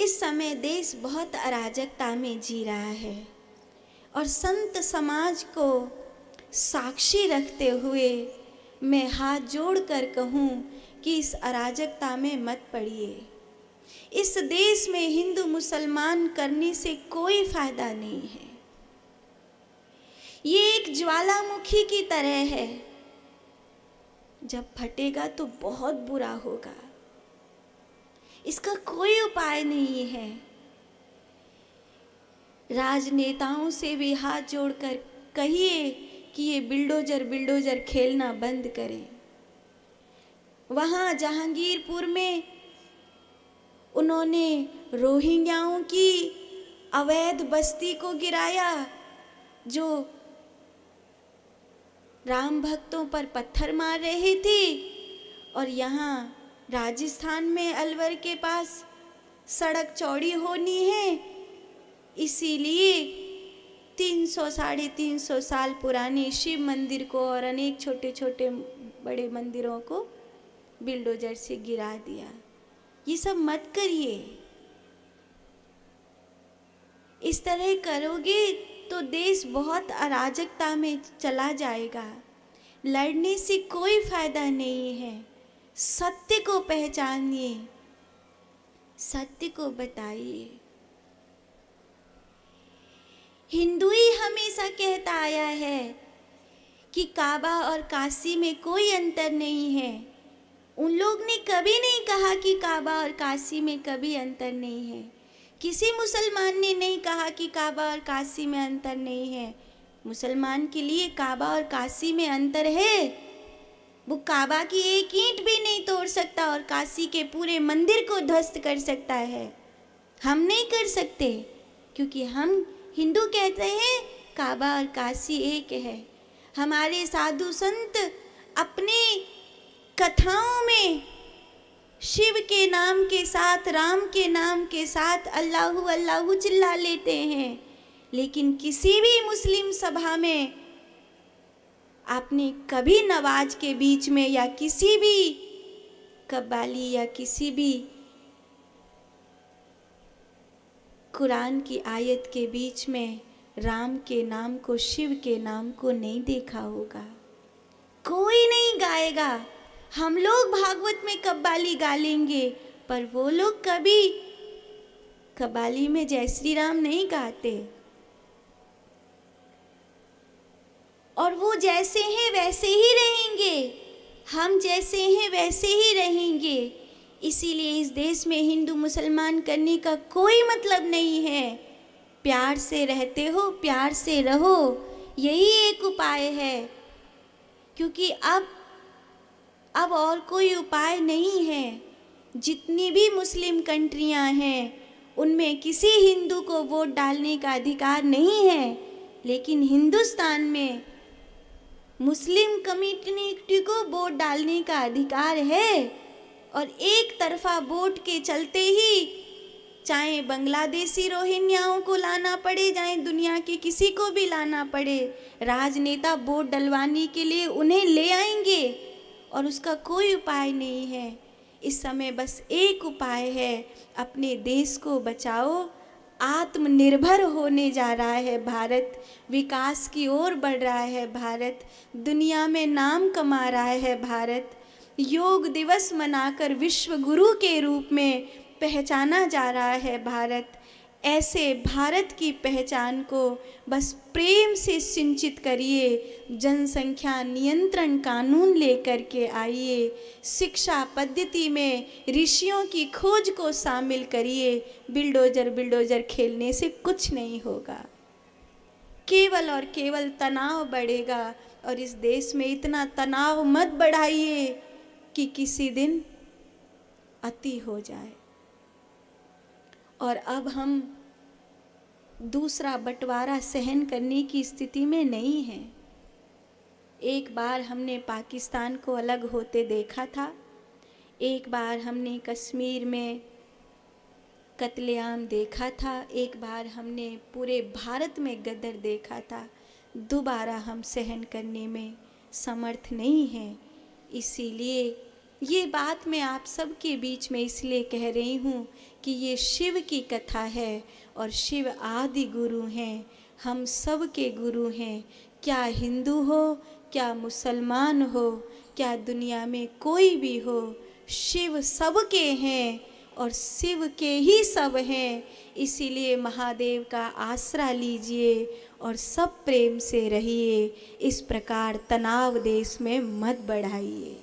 इस समय देश बहुत अराजकता में जी रहा है और संत समाज को साक्षी रखते हुए मैं हाथ जोड़कर कहूँ कि इस अराजकता में मत पड़िए। इस देश में हिंदू मुसलमान करने से कोई फायदा नहीं है। ये एक ज्वालामुखी की तरह है, जब फटेगा तो बहुत बुरा होगा। इसका कोई उपाय नहीं है। राजनेताओं से भी हाथ जोड़कर कहिए कि ये बिल्डोजर खेलना बंद करें। वहाँ जहांगीरपुर में उन्होंने रोहिंग्याओं की अवैध बस्ती को गिराया, जो राम भक्तों पर पत्थर मार रही थी। और यहाँ राजस्थान में अलवर के पास सड़क चौड़ी होनी है, इसीलिए 300-350 साल पुराने शिव मंदिर को और अनेक छोटे छोटे बड़े मंदिरों को बिल्डोजर से गिरा दिया। ये सब मत करिए। इस तरह करोगे तो देश बहुत अराजकता में चला जाएगा। लड़ने से कोई फायदा नहीं है। सत्य को पहचानिए, सत्य को बताइए। हिंदू ही हमेशा कहता आया है कि काबा और काशी में कोई अंतर नहीं है। उन लोग ने कभी नहीं कहा कि काबा और काशी में कभी अंतर नहीं है। किसी मुसलमान ने नहीं कहा कि काबा और काशी में अंतर नहीं है। मुसलमान के लिए काबा और काशी में अंतर है। वो काबा की एक ईंट भी नहीं तोड़ सकता और काशी के पूरे मंदिर को ध्वस्त कर सकता है। हम नहीं कर सकते, क्योंकि हम हिंदू कहते हैं काबा और काशी एक है। हमारे साधु संत अपने कथाओं में शिव के नाम के साथ, राम के नाम के साथ अल्लाहू अल्लाहू चिल्ला लेते हैं, लेकिन किसी भी मुस्लिम सभा में आपने कभी नमाज के बीच में या किसी भी कव्वाली या किसी भी कुरान की आयत के बीच में राम के नाम को, शिव के नाम को नहीं देखा होगा। कोई नहीं गाएगा। हम लोग भागवत में कव्वाली गा लेंगे, पर वो लोग कभी कव्वाली में जय श्री राम नहीं गाते। और वो जैसे हैं वैसे ही रहेंगे, हम जैसे हैं वैसे ही रहेंगे। इसीलिए इस देश में हिंदू मुसलमान करने का कोई मतलब नहीं है। प्यार से रहते हो, प्यार से रहो, यही एक उपाय है। क्योंकि अब और कोई उपाय नहीं है। जितनी भी मुस्लिम कंट्रियां हैं, उनमें किसी हिंदू को वोट डालने का अधिकार नहीं है, लेकिन हिंदुस्तान में मुस्लिम कम्युनिटी को वोट डालने का अधिकार है। और एक तरफा वोट के चलते ही चाहे बांग्लादेशी रोहिंग्याओं को लाना पड़े, चाहे दुनिया के किसी को भी लाना पड़े, राजनेता वोट डलवाने के लिए उन्हें ले आएंगे और उसका कोई उपाय नहीं है। इस समय बस एक उपाय है, अपने देश को बचाओ। आत्मनिर्भर होने जा रहा है भारत, विकास की ओर बढ़ रहा है भारत, दुनिया में नाम कमा रहा है भारत। योग दिवस मनाकर विश्व गुरु के रूप में पहचाना जा रहा है भारत। ऐसे भारत की पहचान को बस प्रेम से सिंचित करिए। जनसंख्या नियंत्रण कानून लेकर के आइए। शिक्षा पद्धति में ऋषियों की खोज को शामिल करिए। बिल्डोजर खेलने से कुछ नहीं होगा, केवल और केवल तनाव बढ़ेगा। और इस देश में इतना तनाव मत बढ़ाइए कि किसी दिन अति हो जाए। और अब हम दूसरा बंटवारा सहन करने की स्थिति में नहीं हैं। एक बार हमने पाकिस्तान को अलग होते देखा था, एक बार हमने कश्मीर में कत्लेआम देखा था, एक बार हमने पूरे भारत में गदर देखा था। दोबारा हम सहन करने में समर्थ नहीं हैं। इसीलिए ये बात मैं आप सबके बीच में इसलिए कह रही हूँ कि ये शिव की कथा है और शिव आदि गुरु हैं, हम सब के गुरु हैं। क्या हिंदू हो, क्या मुसलमान हो, क्या दुनिया में कोई भी हो, शिव सबके हैं और शिव के ही सब हैं। इसीलिए महादेव का आसरा लीजिए और सब प्रेम से रहिए। इस प्रकार तनाव देश में मत बढ़ाइए।